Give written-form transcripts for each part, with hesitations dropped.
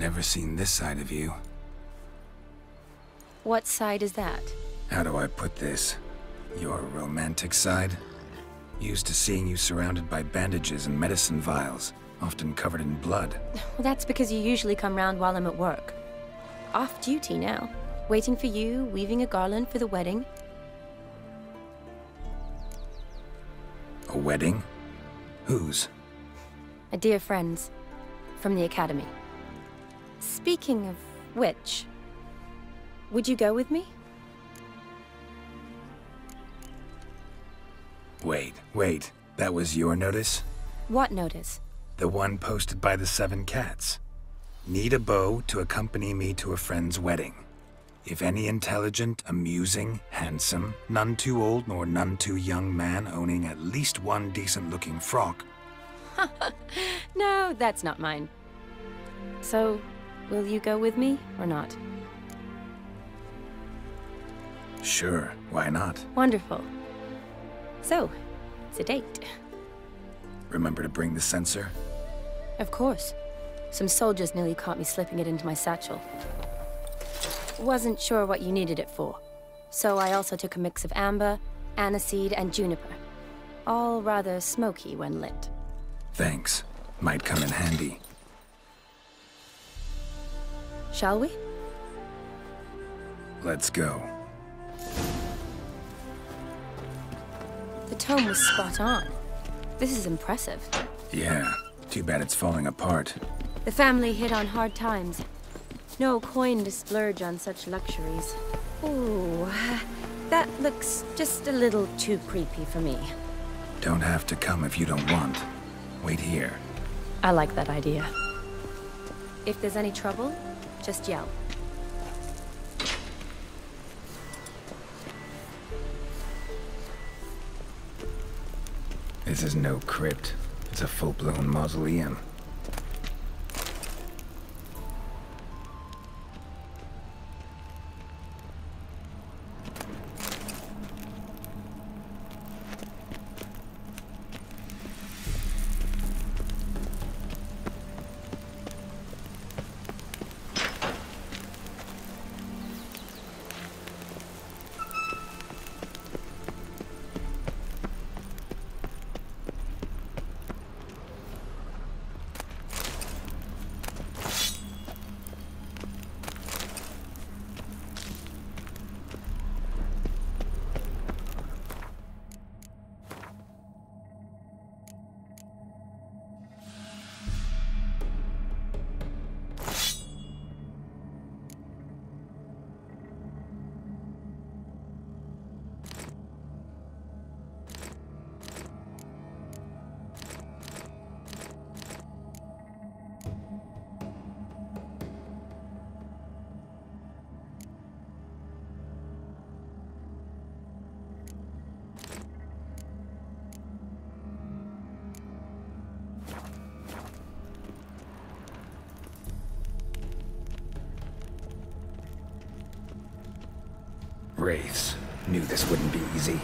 Never seen this side of you. What side is that? How do I put this? Your romantic side? Used to seeing you surrounded by bandages and medicine vials, often covered in blood. Well, that's because you usually come round while I'm at work. Off duty now. Waiting for you, weaving a garland for the wedding. A wedding? Whose? A dear friend's. From the academy. Speaking of which, would you go with me? Wait. That was your notice? What notice? The one posted by the 7 Cats. Need a beau to accompany me to a friend's wedding. If any intelligent, amusing, handsome, none too old nor none too young man owning at least one decent-looking frock. No, that's not mine. So, will you go with me, or not? Sure, why not? Wonderful. So, it's a date. Remember to bring the censer? Of course. Some soldiers nearly caught me slipping it into my satchel. Wasn't sure what you needed it for, so I also took a mix of amber, aniseed, and juniper. All rather smoky when lit. Thanks. Might come in handy. Shall we? Let's go. The tone was spot on. This is impressive. Yeah, too bad it's falling apart. The family hit on hard times. No coin to splurge on such luxuries. Ooh, that looks just a little too creepy for me. Don't have to come if you don't want. Wait here. I like that idea. If there's any trouble, just yell. This is no crypt. It's a full-blown mausoleum. Wraiths. Knew this wouldn't be easy.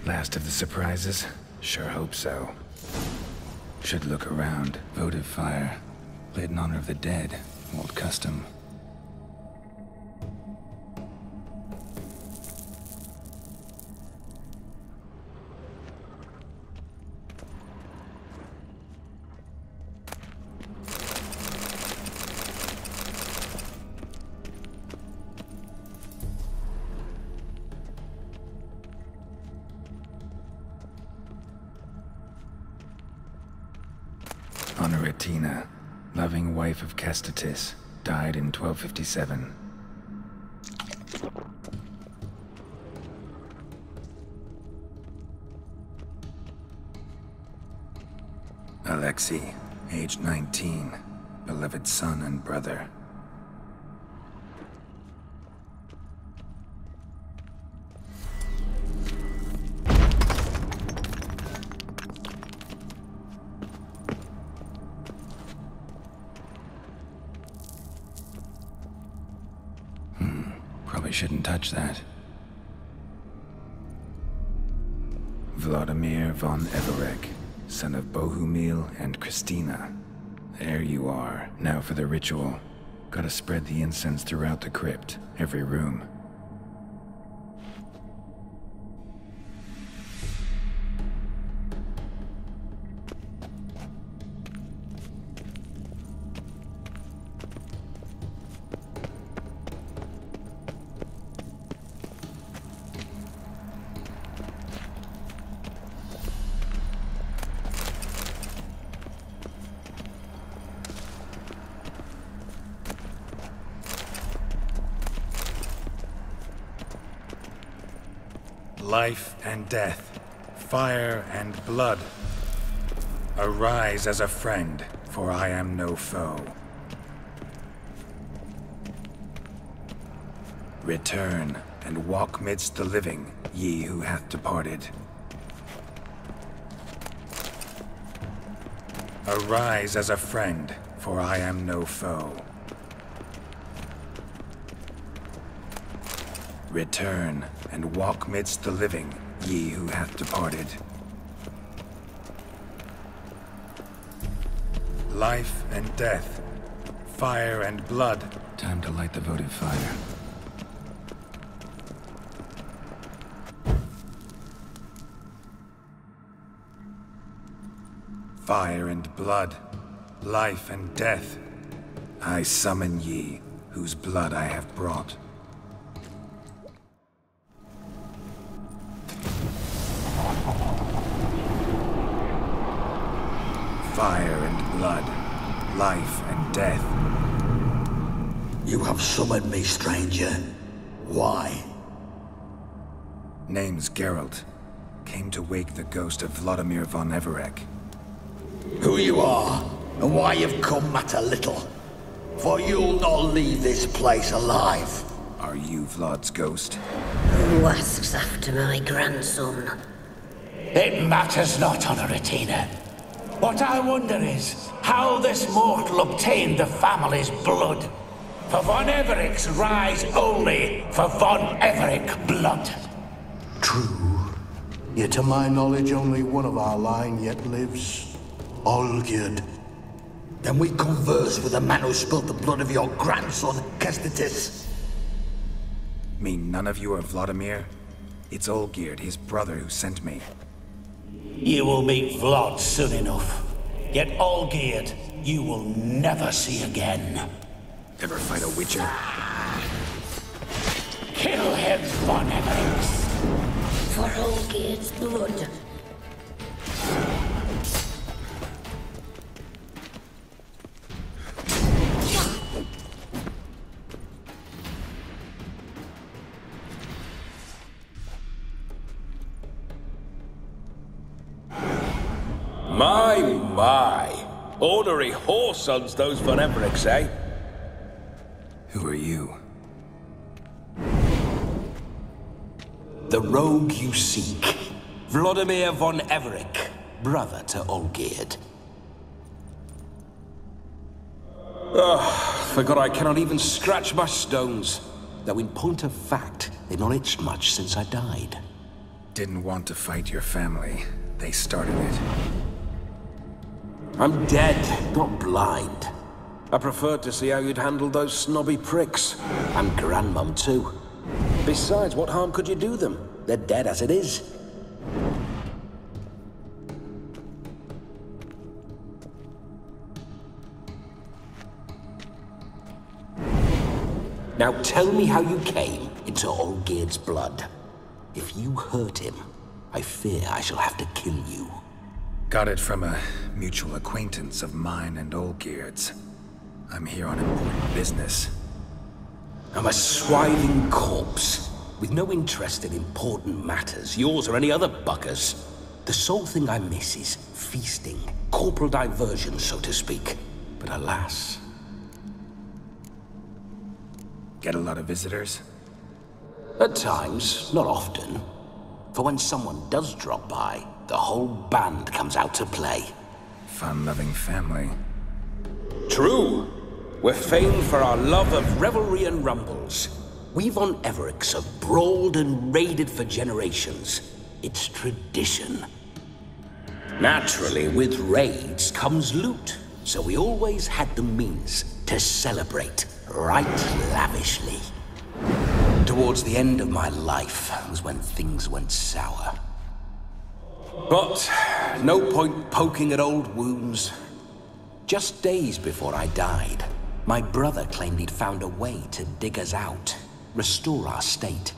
Last of the surprises. Sure hope so. Should look around. Votive fire. Lit in honor of the dead. Old custom. Honoratina, loving wife of Kestatis, died in 1257. Alexei, aged 19, beloved son and brother. Probably shouldn't touch that. Vladimir von Everec, son of Bohumil and Christina. There you are. Now for the ritual. Gotta spread the incense throughout the crypt, every room. Life and death, fire and blood. Arise as a friend, for I am no foe. Return and walk midst the living, ye who hath departed. Arise as a friend, for I am no foe. Return and walk midst the living, ye who hath departed. Life and death, fire and blood. Time to light the votive fire. Fire and blood, life and death. I summon ye, whose blood I have brought. Fire and blood, life and death. You have summoned me, stranger. Why? Name's Geralt. Came to wake the ghost of Vladimir von Everec. Who you are, and why you've come matter little. For you'll not leave this place alive. Are you Vlad's ghost? Who asks after my grandson? It matters not, Honoratina. What I wonder is how this mortal obtained the family's blood. For von Everec's rise only for von Everec blood. True. Yet to my knowledge, only one of our line yet lives. Olgierd. Then we converse with the man who spilled the blood of your grandson, Kestatis. Mean none of you are Vladimir? It's Olgierd, his brother, who sent me. You will meet Vlad soon enough. Yet Olgierd, you will never see again. Ever fight a witcher? Kill him, von Everec. For Olgierd's blood. My. Ornery whoresons those von Everecs, eh? Who are you? The rogue you seek. Vladimir von Everec, brother to Olgierd. Forgot I cannot even scratch my stones. Though in point of fact, they've not itched much since I died. Didn't want to fight your family. They started it. I'm dead, not blind. I preferred to see how you'd handled those snobby pricks. And Grandmum, too. Besides, what harm could you do them? They're dead as it is. Now tell me how you came into Olgierd's blood. If you hurt him, I fear I shall have to kill you. Got it from a mutual acquaintance of mine and Olgierd's. I'm here on important business. I'm a swiving corpse, with no interest in important matters, yours or any other buggers. The sole thing I miss is feasting, corporal diversion, so to speak. But alas... Get a lot of visitors? At times, not often. For when someone does drop by, the whole band comes out to play. Fun-loving family. True. We're famed for our love of revelry and rumbles. We Von Evericks have brawled and raided for generations. It's tradition. Naturally, with raids comes loot, so we always had the means to celebrate right lavishly. Towards the end of my life was when things went sour. But no point poking at old wounds. Just days before I died, my brother claimed he'd found a way to dig us out, restore our state.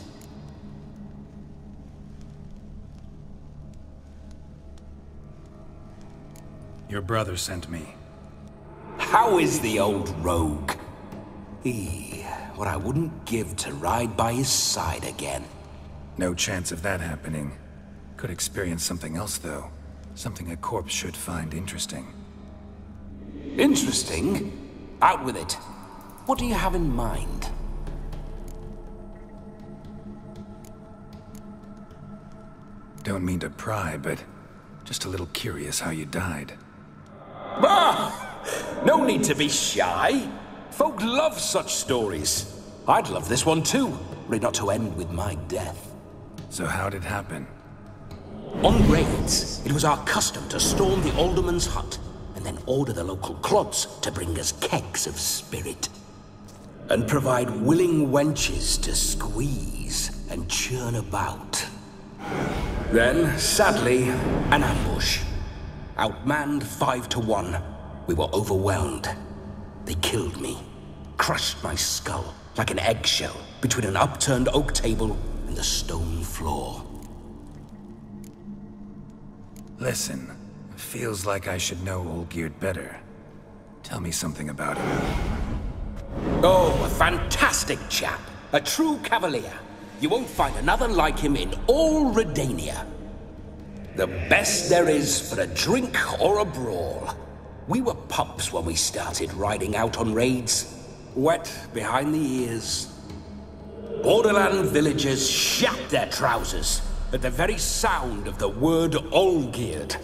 Your brother sent me. How is the old rogue? What I wouldn't give to ride by his side again. No chance of that happening. Could experience something else, though. Something a corpse should find interesting. Interesting? Out with it. What do you have in mind? Don't mean to pry, but just a little curious how you died. No need to be shy. Folk love such stories. I'd love this one too, were it not to end with my death. So how'd it happen? On raids, it was our custom to storm the alderman's hut, and then order the local clods to bring us kegs of spirit. And provide willing wenches to squeeze and churn about. Then, sadly, an ambush. Outmanned 5 to 1, we were overwhelmed. They killed me, crushed my skull like an eggshell between an upturned oak table and the stone floor. Listen, feels like I should know Olgierd better. Tell me something about him. Oh, a fantastic chap. A true cavalier. You won't find another like him in all Redania. The best there is for a drink or a brawl. We were pups when we started riding out on raids. Wet behind the ears. Borderland villagers shat their trousers at the very sound of the word Olgierd.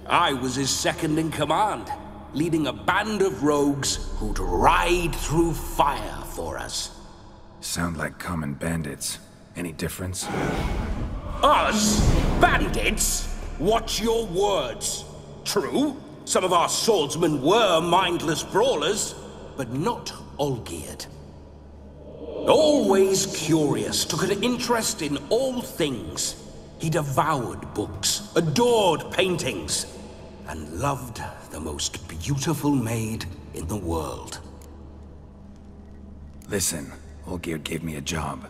I was his second in command, leading a band of rogues who'd ride through fire for us. Sound like common bandits. Any difference? Us? Bandits? Watch your words. True, some of our swordsmen were mindless brawlers, but not Olgierd. Always curious, took an interest in all things. He devoured books, adored paintings, and loved the most beautiful maid in the world. Listen, Olgierd gave me a job.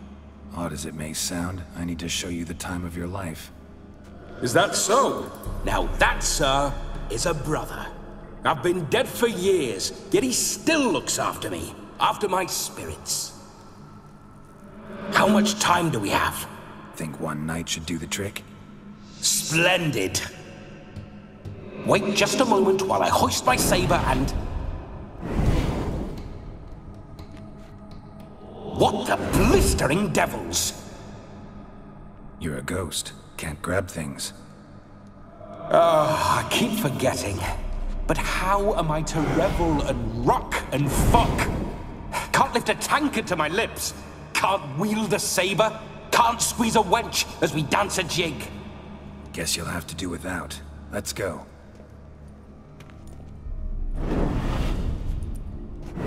Odd as it may sound, I need to show you the time of your life. Is that so? Now that, sir, is a brother. I've been dead for years, yet he still looks after me, after my spirits. How much time do we have? Think one night should do the trick? Splendid. Wait just a moment while I hoist my saber and... What the blistering devils? You're a ghost. Can't grab things. I keep forgetting. But how am I to revel and rock and fuck? Can't lift a tankard to my lips. Can't wield a saber. Can't squeeze a wench as we dance a jig. Guess you'll have to do without. Let's go.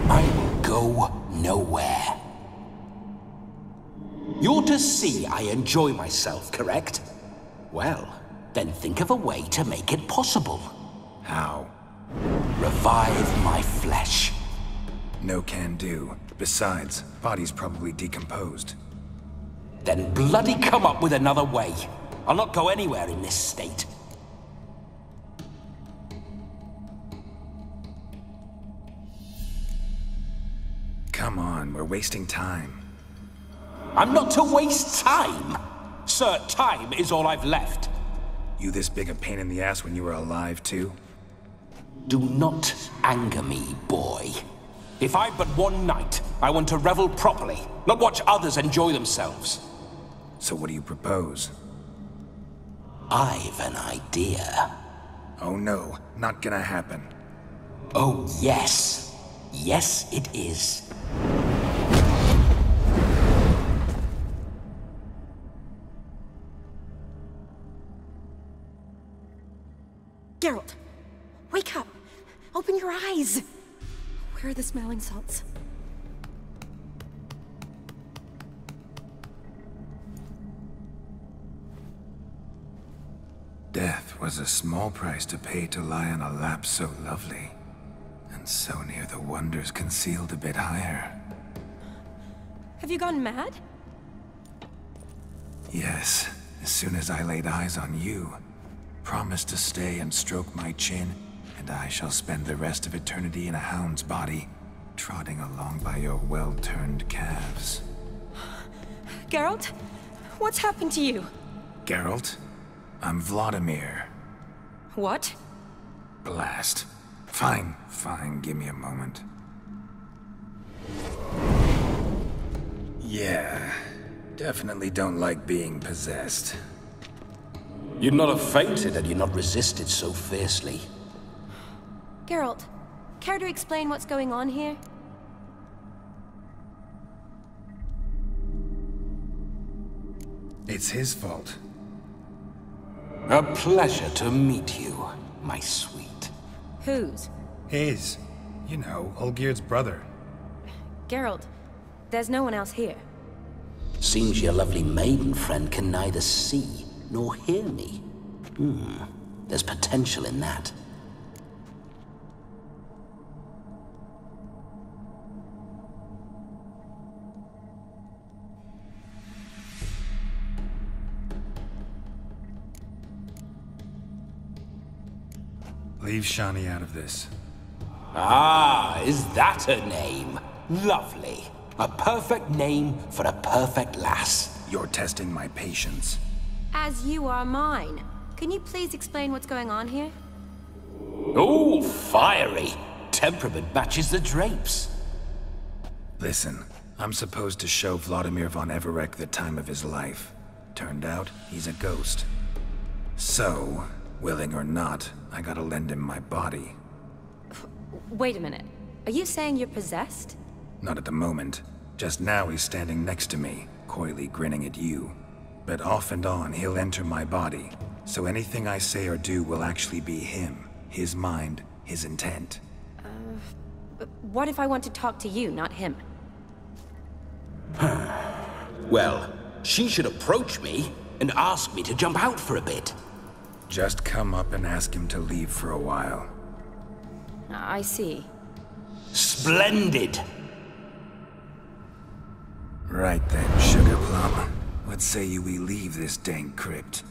I will go nowhere. You're to see I enjoy myself, correct? Well, then think of a way to make it possible. How? Revive my flesh. No can do. Besides, body's probably decomposed. Then bloody come up with another way. I'll not go anywhere in this state. Come on, we're wasting time. I'm not to waste time! Sir, time is all I've left. You this big a pain in the ass when you were alive, too? Do not anger me, boy. If I've but one night, I want to revel properly, not watch others enjoy themselves. So what do you propose? I've an idea. Oh no, not gonna happen. Oh yes. Yes, it is. Geralt, wake up! Open your eyes! Where are the smelling salts? Death was a small price to pay to lie on a lap so lovely, and so near the wonders concealed a bit higher. Have you gone mad? Yes, as soon as I laid eyes on you, promise to stay and stroke my chin, and I shall spend the rest of eternity in a hound's body, trotting along by your well-turned calves. Geralt? What's happened to you? Geralt? I'm Vladimir. What? Blast. Fine, give me a moment. Yeah, definitely don't like being possessed. You'd not have fainted had you not resisted so fiercely. Geralt, care to explain what's going on here? It's his fault. A pleasure to meet you, my sweet. Whose? His. You know, Olgierd's brother. Geralt, there's no one else here. Seems your lovely maiden friend can neither see nor hear me. There's potential in that. Leave Shani out of this. Ah, is that her name? Lovely. A perfect name for a perfect lass. You're testing my patience. As you are mine. Can you please explain what's going on here? Oh, fiery. Temperament matches the drapes. Listen, I'm supposed to show Vladimir von Everec the time of his life. Turned out, he's a ghost. So, willing or not, I gotta lend him my body. Wait a minute. Are you saying you're possessed? Not at the moment. Just now he's standing next to me, coyly grinning at you. But off and on, he'll enter my body. So anything I say or do will actually be him. His mind, his intent. What if I want to talk to you, not him? Well, she should approach me and ask me to jump out for a bit. Just come up and ask him to leave for a while. I see. Splendid! Right then, Sugar Plum. What say you we leave this dank crypt?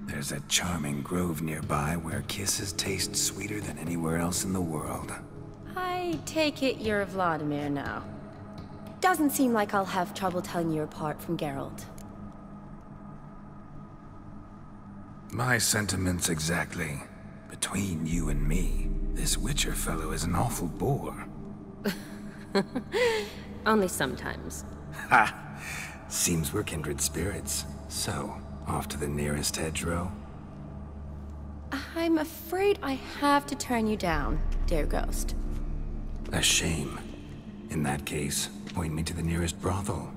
There's a charming grove nearby where kisses taste sweeter than anywhere else in the world. I take it you're Vladimir now. Doesn't seem like I'll have trouble telling you apart from Geralt. My sentiments exactly. Between you and me, this Witcher fellow is an awful bore. Only sometimes. Ha! Seems we're kindred spirits. So, off to the nearest hedgerow? I'm afraid I have to turn you down, dear ghost. A shame. In that case, point me to the nearest brothel.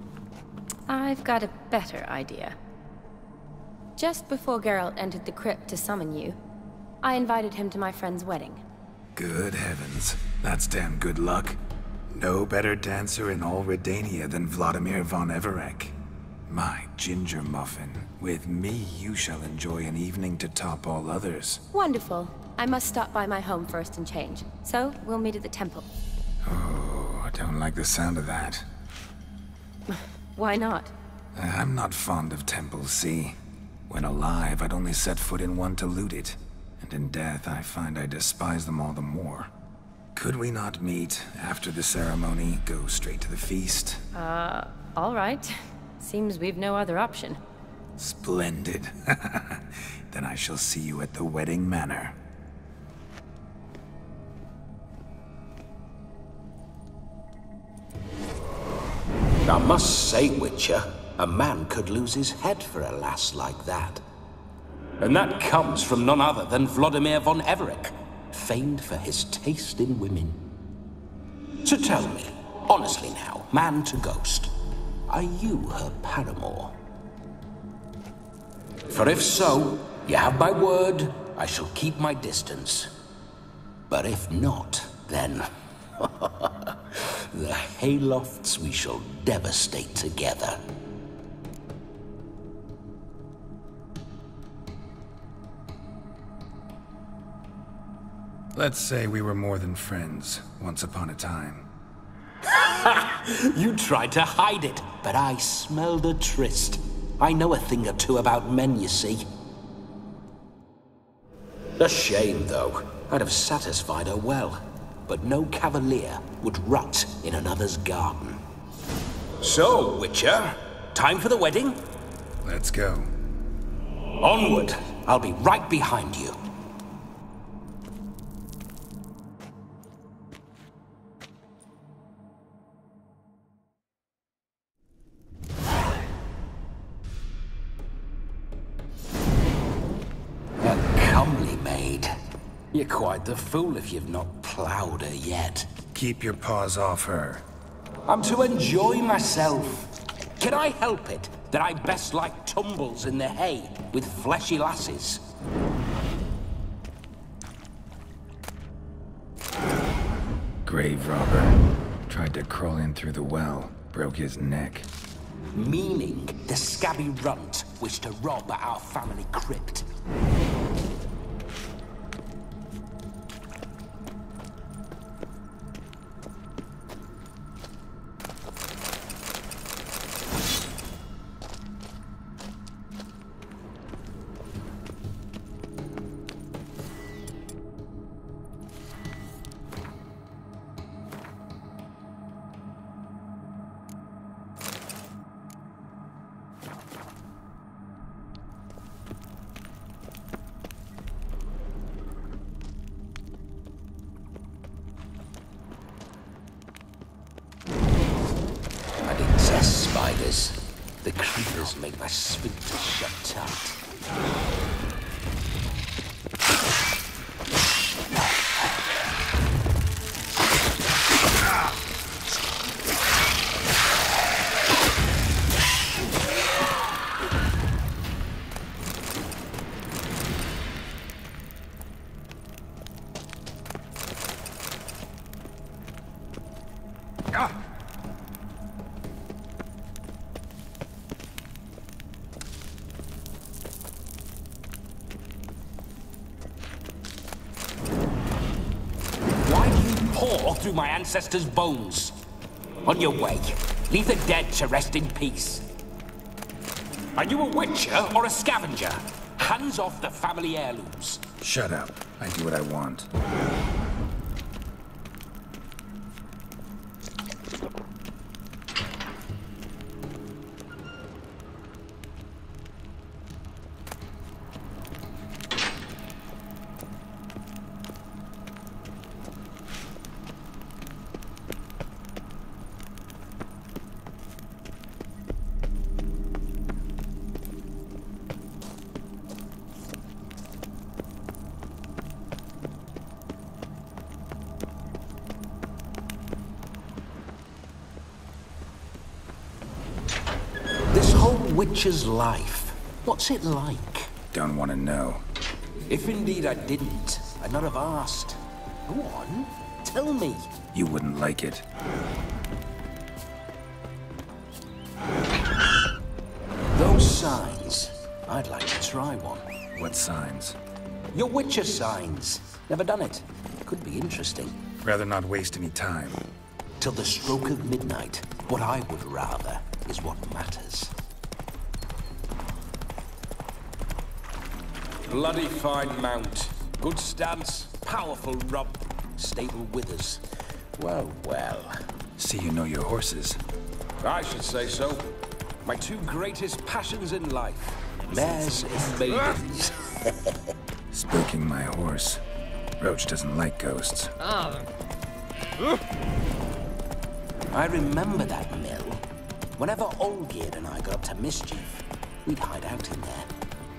I've got a better idea. Just before Geralt entered the crypt to summon you, I invited him to my friend's wedding. Good heavens. That's damn good luck. No better dancer in all Redania than Vladimir von Everec. My ginger muffin. With me, you shall enjoy an evening to top all others. Wonderful. I must stop by my home first and change. So, we'll meet at the temple. Oh, I don't like the sound of that. Why not? I'm not fond of temples, see? When alive, I'd only set foot in one to loot it. And in death, I find I despise them all the more. Could we not meet after the ceremony, go straight to the feast? All right. Seems we've no other option. Splendid. Then I shall see you at the wedding manor. I must say, Witcher, a man could lose his head for a lass like that. And that comes from none other than Vladimir von Everec, famed for his taste in women. So tell me, honestly now, man to ghost, are you her paramour? For if so, you have my word, I shall keep my distance. But if not, then... the Haylofts we shall devastate together. Let's say we were more than friends, once upon a time. You tried to hide it, but I smelled a tryst. I know a thing or two about men, you see. A shame, though. I'd have satisfied her well. But no cavalier would rot in another's garden. So, Witcher, time for the wedding? Let's go. Onward! I'll be right behind you. A comely maid. You're quite the fool if you've not plowed her yet. Keep your paws off her. I'm to enjoy myself. Can I help it that I best like tumbles in the hay with fleshy lasses? Grave robber. Tried to crawl in through the well. Broke his neck. Meaning the scabby runt wished to rob our family crypt. Spiders. The creepers make my sphincter shut tight. Through my ancestors' bones. On your way. Leave the dead to rest in peace. Are you a witcher or a scavenger? Hands off the family heirlooms. Shut up. I do what I want. Witcher's life. What's it like? Don't want to know. If indeed I didn't, I'd not have asked. Go on, tell me. You wouldn't like it. Those signs, I'd like to try one. What signs? Your Witcher signs. Never done it. Could be interesting. Rather not waste any time. Till the stroke of midnight, what I would rather is what matters. Bloody fine mount. Good stance, powerful rump. Stable withers. Well, well. See you know your horses. I should say so. My two greatest passions in life. Mares and maidens. Spooking my horse. Roach doesn't like ghosts. I remember that mill. Whenever Olgierd and I got up to mischief, we'd hide out in there.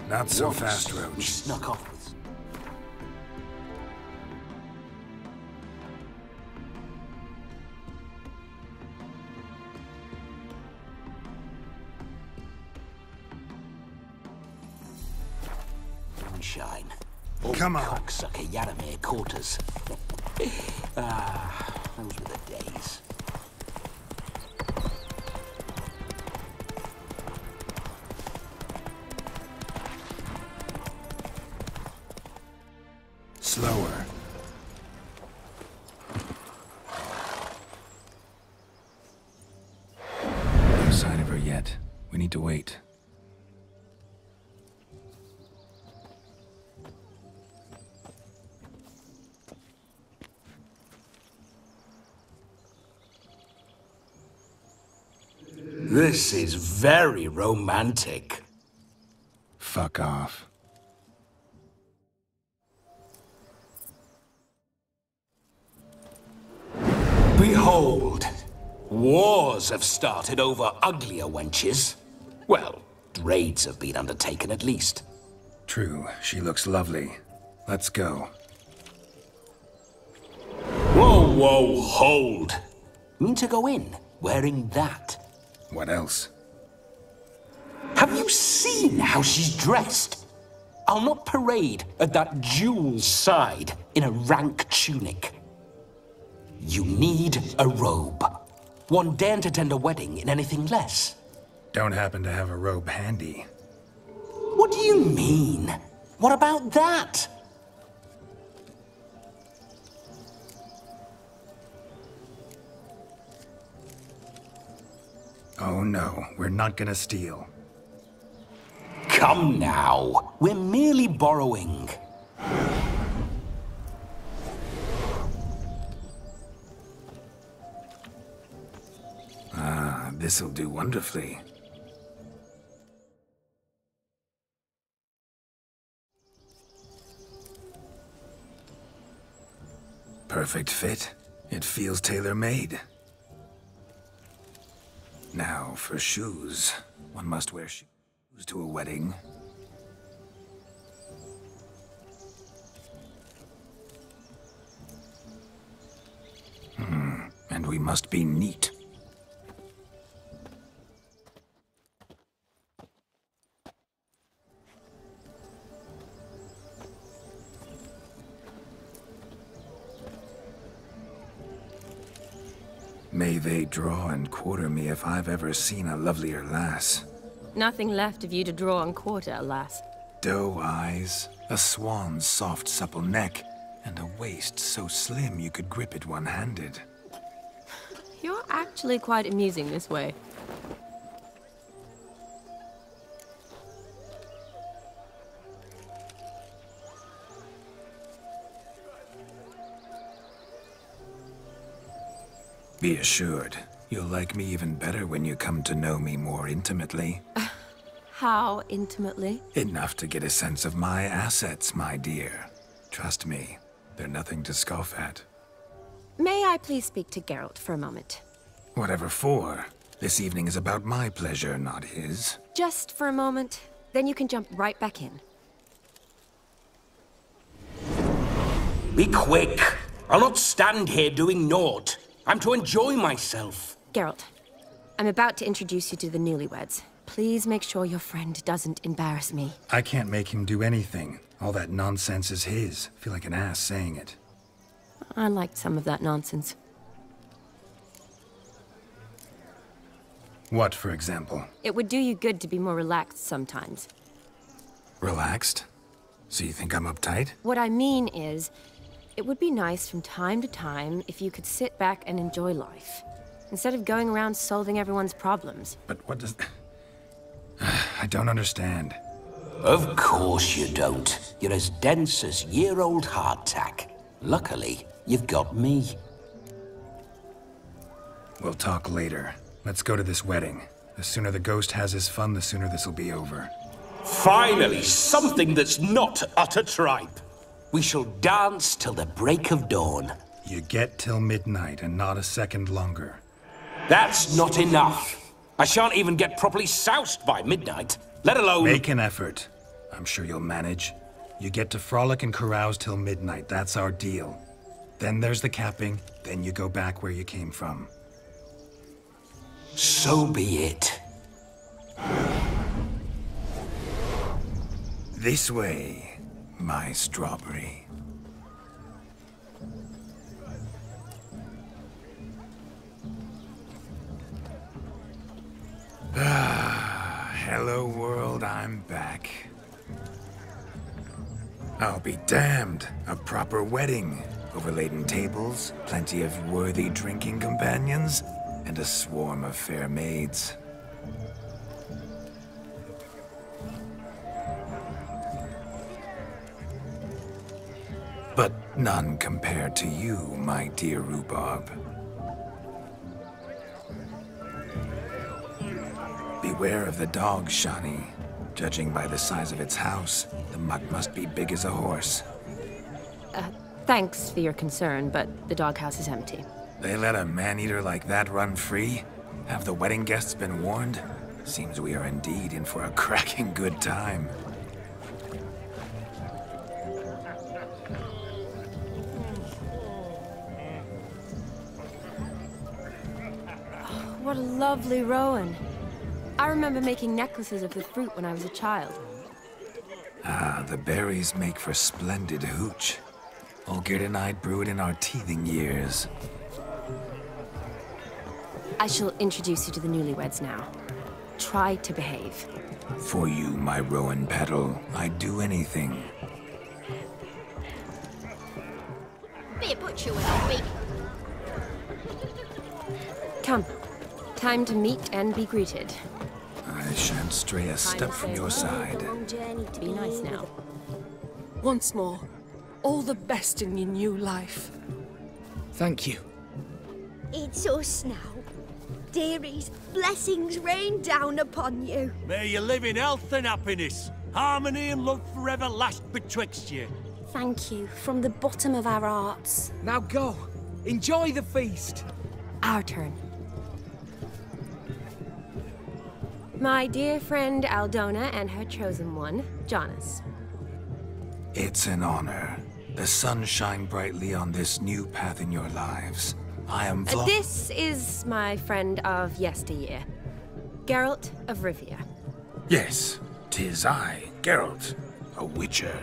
Not so Once, fast, We Roach. snuck off with... Moonshine. Old Come on. Cocksucker Yaramir caught us. Those were the days. Slower. No sign of her yet. We need to wait. This is very romantic. Fuck off. Behold, wars have started over uglier wenches. Well, raids have been undertaken at least. True, she looks lovely. Let's go. Whoa, whoa, hold. Mean to go in, wearing that? What else? Have you seen how she's dressed? I'll not parade at that jewel's side in a rank tunic. You need a robe. One daren't attend a wedding in anything less. Don't happen to have a robe handy. What do you mean? What about that? Oh no, we're not gonna steal. Come now, we're merely borrowing. Ah, this'll do wonderfully. Perfect fit. It feels tailor-made. Now, for shoes. One must wear shoes to a wedding. And we must be neat. May they draw and quarter me if I've ever seen a lovelier lass. Nothing left of you to draw and quarter, alas. Doe eyes, a swan's soft supple neck, and a waist so slim you could grip it one-handed. You're actually quite amusing this way. Be assured, you'll like me even better when you come to know me more intimately. How intimately? Enough to get a sense of my assets, my dear. Trust me, they're nothing to scoff at. May I please speak to Geralt for a moment? Whatever for. This evening is about my pleasure, not his. Just for a moment, then you can jump right back in. Be quick. I'll not stand here doing naught. I'm to enjoy myself. Geralt, I'm about to introduce you to the newlyweds. please make sure your friend doesn't embarrass me. I can't make him do anything. All that nonsense is his. I feel like an ass saying it. I liked some of that nonsense. What, for example? It would do you good to be more relaxed sometimes. Relaxed? So you think I'm uptight? What I mean is, it would be nice from time to time if you could sit back and enjoy life, instead of going around solving everyone's problems. But what does... I don't understand. Of course you don't. You're as dense as year-old hardtack. Luckily, you've got me. We'll talk later. Let's go to this wedding. The sooner the ghost has his fun, the sooner this'll be over. Finally, something that's not utter tripe. We shall dance till the break of dawn. You get till midnight and not a second longer. That's not enough. I shan't even get properly soused by midnight, let alone... Make an effort. I'm sure you'll manage. You get to frolic and carouse till midnight, that's our deal. Then there's the capping, then you go back where you came from. So be it. This way, my strawberry. Hello world, I'm back. I'll be damned. A proper wedding. Overladen tables, plenty of worthy drinking companions, and a swarm of fair maids. But none compared to you, my dear rhubarb. Beware of the dog, Shani. Judging by the size of its house, the mutt must be big as a horse. Thanks for your concern, but the doghouse is empty. They let a man-eater like that run free? Have the wedding guests been warned? Seems we are indeed in for a cracking good time. What a lovely rowan. I remember making necklaces of the fruit when I was a child. Ah, the berries make for splendid hooch. Olgerd and I brewed in our teething years. I shall introduce you to the newlyweds now. Try to behave. For you, my rowan petal, I'd do anything. Be a butcher when I'm big. Come. Time to meet and be greeted. I shan't stray a step from your side. Be nice now. Once more, all the best in your new life. Thank you. It's us now. Dearies, blessings rain down upon you. May you live in health and happiness. Harmony and love forever last betwixt you. Thank you, from the bottom of our hearts. Now go. Enjoy the feast. Our turn. My dear friend Aldona and her chosen one, Jonas. It's an honor. The sun shine brightly on this new path in your lives. I am This is my friend of yesteryear, Geralt of Rivia. Yes, 'tis I, Geralt, a witcher.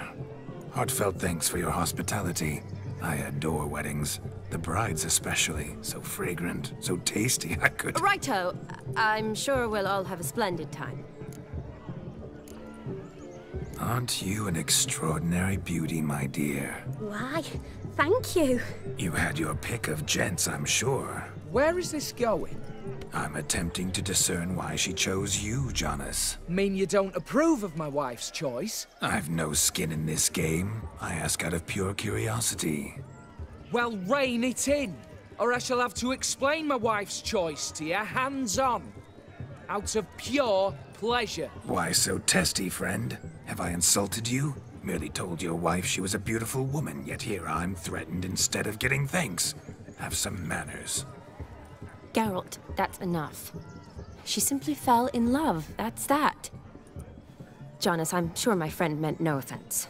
Heartfelt thanks for your hospitality. I adore weddings. The brides especially. So fragrant, so tasty, I could... Righto. I'm sure we'll all have a splendid time. Aren't you an extraordinary beauty, my dear? Why, thank you. You had your pick of gents, I'm sure. Where is this going? I'm attempting to discern why she chose you, Jonas. Mean you don't approve of my wife's choice? I've no skin in this game. I ask out of pure curiosity. Well, rein it in, or I shall have to explain my wife's choice to you hands-on. Out of pure pleasure. Why so testy, friend? Have I insulted you? Merely told your wife she was a beautiful woman, yet here I'm threatened instead of getting thanks. Have some manners. Geralt, that's enough. She simply fell in love, that's that. Jonas, I'm sure my friend meant no offense.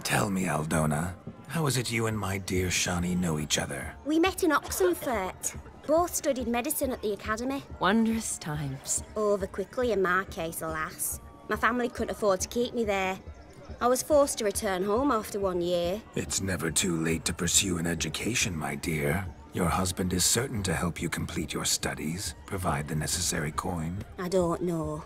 Tell me, Aldona, How is it you and my dear Shani know each other? We met in Oxenfurt. Both studied medicine at the academy. Wondrous times. Over quickly in my case, alas. My family couldn't afford to keep me there. I was forced to return home after 1 year. It's never too late to pursue an education, my dear. Your husband is certain to help you complete your studies, provide the necessary coin. I don't know.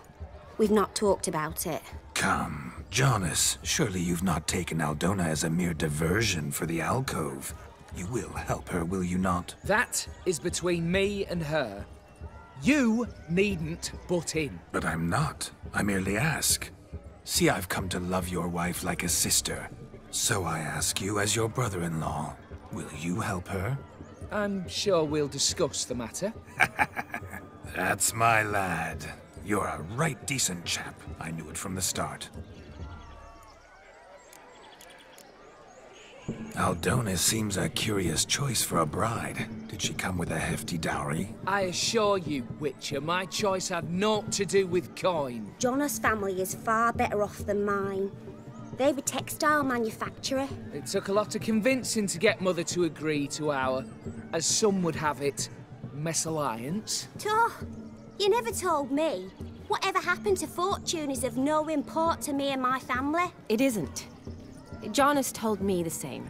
We've not talked about it. Come, Jonas, surely you've not taken Aldona as a mere diversion for the alcove. You will help her, will you not? That is between me and her. You needn't butt in. But I'm not. I merely ask. See, I've come to love your wife like a sister. So I ask you as your brother-in-law, will you help her? I'm sure we'll discuss the matter. That's my lad. You're a right decent chap. I knew it from the start. Aldona seems a curious choice for a bride. Did she come with a hefty dowry? I assure you, Witcher, my choice had naught to do with coin. Jonas' family is far better off than mine. They're a textile manufacturer. It took a lot of convincing to get Mother to agree to our, as some would have it, mesalliance. Toh, you never told me. Whatever happened to fortune is of no import to me and my family. It isn't. Jonas told me the same.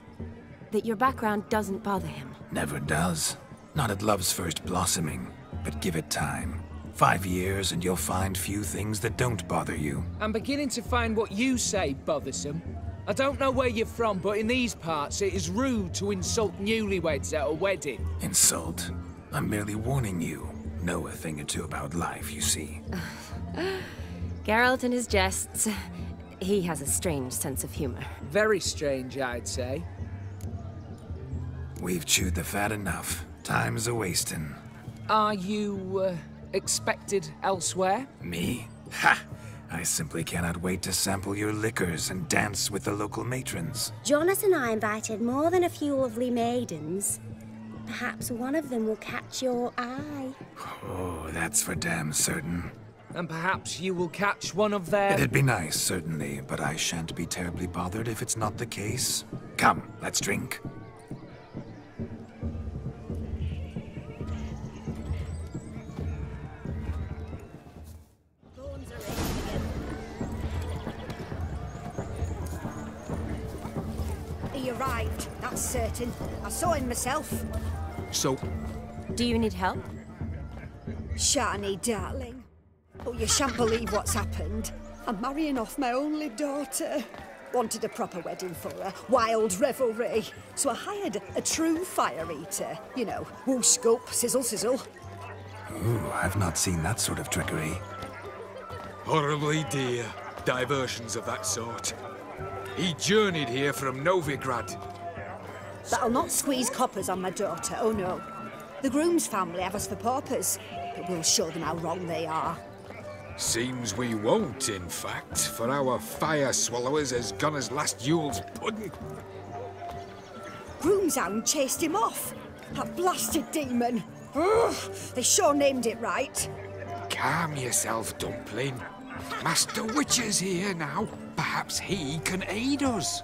That your background doesn't bother him. Never does. Not at love's first blossoming. But give it time. 5 years and you'll find few things that don't bother you. I'm beginning to find what you say bothersome. I don't know where you're from, but in these parts it is rude to insult newlyweds at a wedding. Insult? I'm merely warning you. Know a thing or two about life, you see. Geralt and his jests. He has a strange sense of humor. Very strange, I'd say. We've chewed the fat enough. Time's a-wasting. Are you, expected elsewhere? Me? Ha! I simply cannot wait to sample your liquors and dance with the local matrons. Jonas and I invited more than a few lovely maidens. Perhaps one of them will catch your eye. Oh, that's for damn certain. And perhaps you will catch one of their... It'd be nice, certainly, but I shan't be terribly bothered if it's not the case. Come, let's drink. He arrived, that's certain. I saw him myself. So... Do you need help? Shani, darling. Oh, you shan't believe what's happened. I'm marrying off my only daughter. Wanted a proper wedding for her, wild revelry. So I hired a true fire eater. You know, whoosh, scoop, sizzle, sizzle. Ooh, I've not seen that sort of trickery. Horribly dear diversions of that sort. He journeyed here from Novigrad. That'll not squeeze coppers on my daughter, oh no. The groom's family have us for paupers, but we'll show them how wrong they are. Seems we won't, in fact, for our fire swallowers has gone as last Yule's pudding. Groomshound chased him off. That blasted demon. Ugh, they sure named it right. Calm yourself, Dumpling. Master Witcher's here now. Perhaps he can aid us.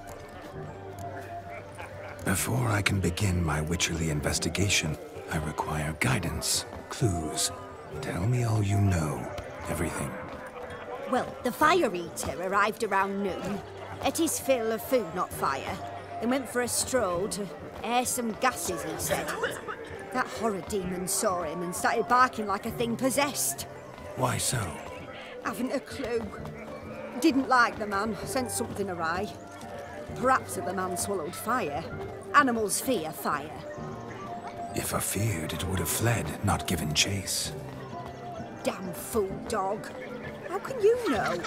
Before I can begin my witcherly investigation, I require guidance, clues. Tell me all you know. Everything. Well, the fire eater arrived around noon. Ate his fill of food, not fire. Then went for a stroll to air some gases, he said. That horrid demon saw him and started barking like a thing possessed. Why so? Haven't a clue. Didn't like the man, sensed something awry. Perhaps that the man swallowed fire. Animals fear fire. If I feared, it would have fled, not given chase. Damn fool dog. How can you know?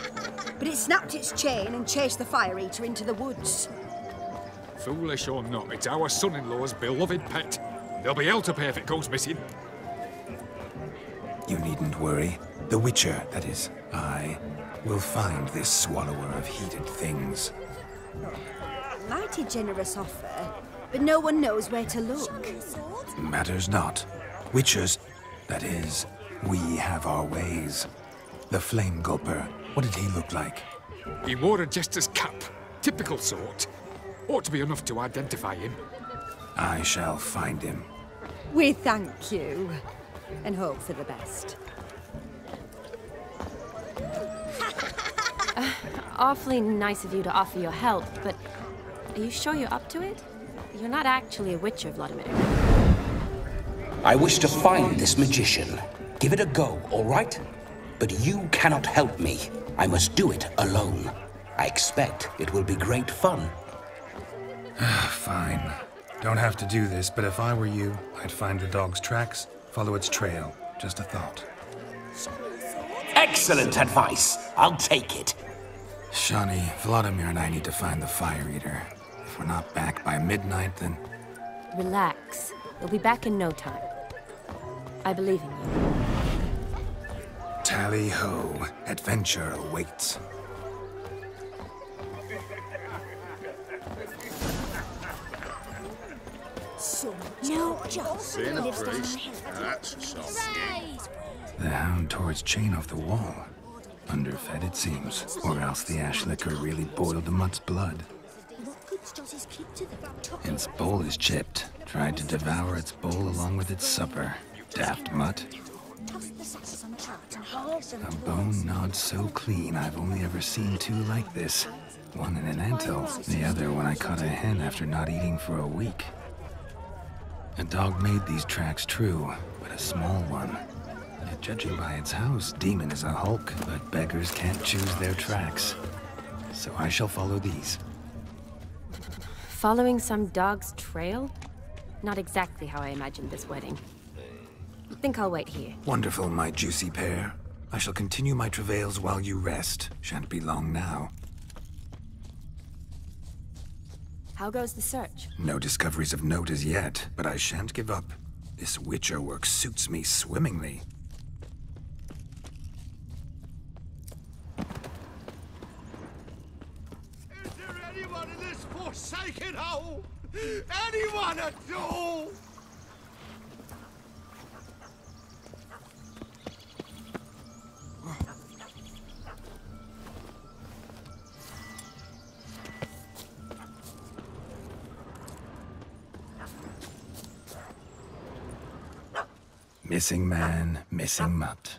But it snapped its chain and chased the fire eater into the woods. Foolish or not, it's our son-in-law's beloved pet. There'll be hell to pay if it goes missing. You needn't worry. The Witcher, that is, I, will find this swallower of heated things. Mighty generous offer, but no one knows where to look. Matters not. Witchers, that is, we have our ways. The Flame Gulper, what did he look like? He wore a jester's cap. Typical sort. Ought to be enough to identify him. I shall find him. We thank you, and hope for the best. Awfully nice of you to offer your help, but are you sure you're up to it? You're not actually a witcher, Vladimir. I wish to find this magician. Give it a go, all right? But you cannot help me. I must do it alone. I expect it will be great fun. Fine. Don't have to do this, but if I were you, I'd find the dog's tracks, follow its trail. Just a thought. Excellent advice. I'll take it. Shani, Vladimir and I need to find the Fire Eater. If we're not back by midnight, then... Relax. We'll be back in no time. I believe in you. Tally-ho. Adventure awaits. No, John. Seeing a priest, that's a song. The hound tore its chain off the wall. Underfed, it seems. Or else the ash liquor really boiled the mutt's blood. Its bowl is chipped. Tried to devour its bowl along with its supper. Daft mutt. A bone gnawed so clean I've only ever seen two like this. One in an antle, the other when I caught a hen after not eating for a week. A dog made these tracks true, but a small one. Yet judging by its house, Demon is a hulk, but beggars can't choose their tracks. So I shall follow these. Following some dog's trail? Not exactly how I imagined this wedding. Think I'll wait here. Wonderful, my juicy pair. I shall continue my travails while you rest. Shan't be long now. How goes the search? No discoveries of note as yet, but I shan't give up. This Witcher work suits me swimmingly. Is there anyone in this forsaken hole? Anyone at all? Missing man, missing mutt.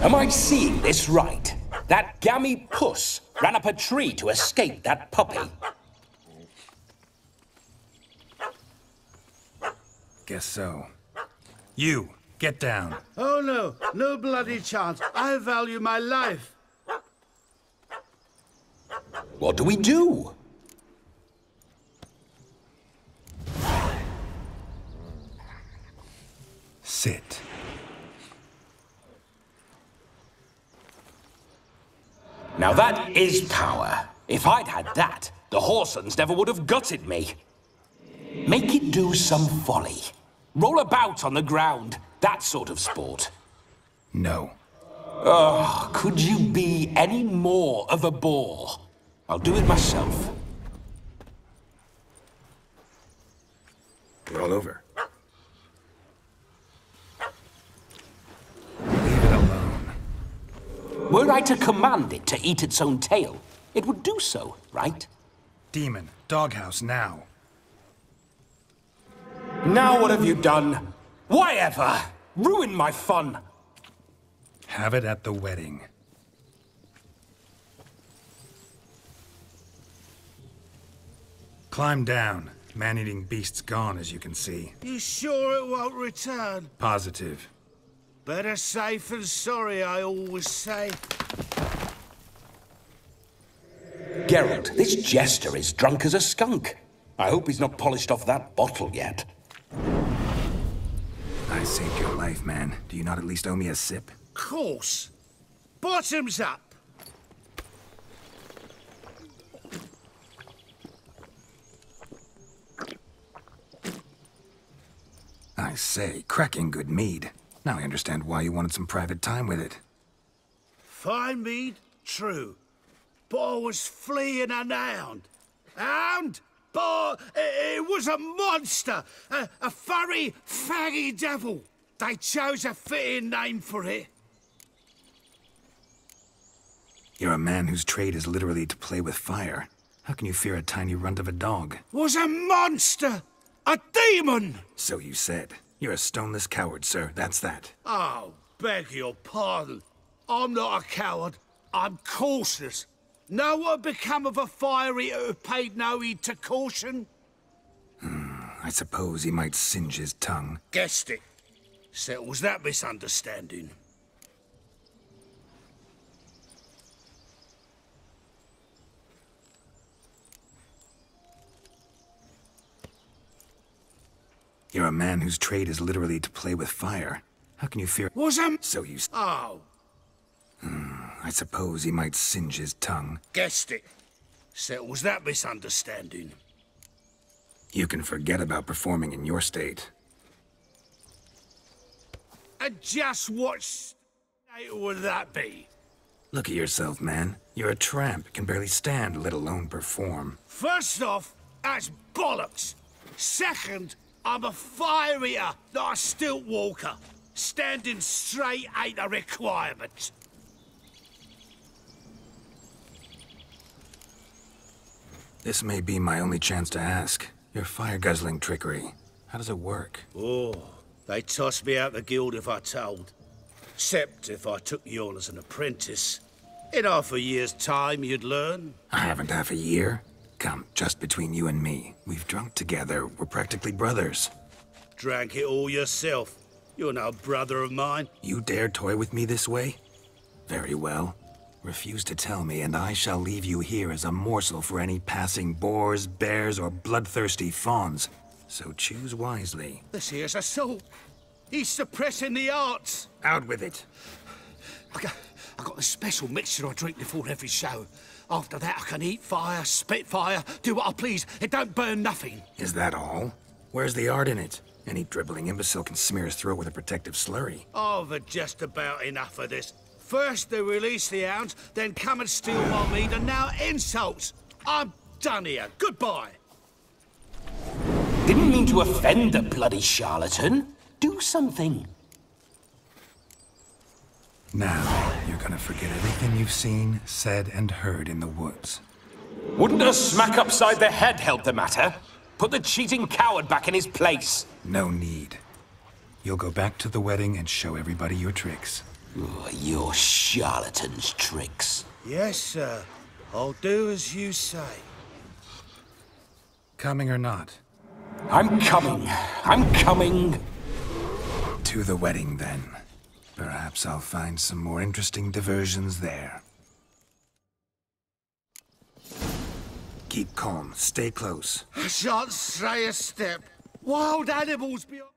Am I seeing this right? That gammy puss ran up a tree to escape that puppy. Guess so. You, get down. Oh no, no bloody chance. I value my life. What do we do? Sit. Now that is power. If I'd had that, the Horsons never would have gutted me. Make it do some folly. Roll about on the ground. That sort of sport. No. Oh, could you be any more of a bore? I'll do it myself. Roll over. Leave it alone. Were I to command it to eat its own tail, it would do so, right? Demon, doghouse now. Now what have you done? Why ever? Ruin my fun. Have it at the wedding. Climb down. Man-eating beast's gone, as you can see. You sure it won't return? Positive. Better safe than sorry, I always say. Geralt, this jester is drunk as a skunk. I hope he's not polished off that bottle yet. I saved your life, man. Do you not at least owe me a sip? Course. Bottoms up. I say, cracking good mead. Now I understand why you wanted some private time with it. Fine mead, true. But I was fleeing an hound. Hound? But it was a monster. A furry, faggy devil. They chose a fitting name for it. You're a man whose trade is literally to play with fire. How can you fear a tiny runt of a dog? Was a monster! A demon! So you said. You're a stoneless coward, sir. That's that. Oh, beg your pardon. I'm not a coward. I'm cautious. Know what become of a fire eater who paid no heed to caution? I suppose he might singe his tongue. Guessed it. Settles that misunderstanding. You're a man whose trade is literally to play with fire. How can you fear— Was So you— Oh. I suppose he might singe his tongue. Guessed it. Settles that misunderstanding. You can forget about performing in your state. And just what state would that be? Look at yourself, man. You're a tramp, can barely stand, let alone perform. First off, that's bollocks. Second, I'm a fire eater, not a stilt walker. Standing straight ain't a requirement. This may be my only chance to ask. Your fire-guzzling trickery. How does it work? Oh, they'd toss me out the guild if I told. Except if I took you on as an apprentice. In half a year's time, you'd learn. I haven't half a year. Come, just between you and me. We've drunk together. We're practically brothers. Drank it all yourself. You're no brother of mine. You dare toy with me this way? Very well. Refuse to tell me, and I shall leave you here as a morsel for any passing boars, bears, or bloodthirsty fawns. So choose wisely. This here's assault. He's suppressing the arts. Out with it. I got a special mixture I drink before every show. After that, I can eat fire, spit fire, do what I please. It don't burn nothing. Is that all? Where's the art in it? Any dribbling imbecile can smear his throat with a protective slurry. I've had just about enough of this. First they release the hounds, then come and steal my meat, and now insults. I'm done here. Goodbye. Didn't mean to offend the bloody charlatan. Do something. Now, you're gonna forget everything you've seen, said, and heard in the woods. Wouldn't a smack upside the head help the matter? Put the cheating coward back in his place. No need. You'll go back to the wedding and show everybody your tricks. Oh, your charlatan's tricks. Yes, sir. I'll do as you say. Coming or not? I'm coming. I'm coming. To the wedding, then. Perhaps I'll find some more interesting diversions there. Keep calm. Stay close. I shan't stray a step. Wild animals beyond...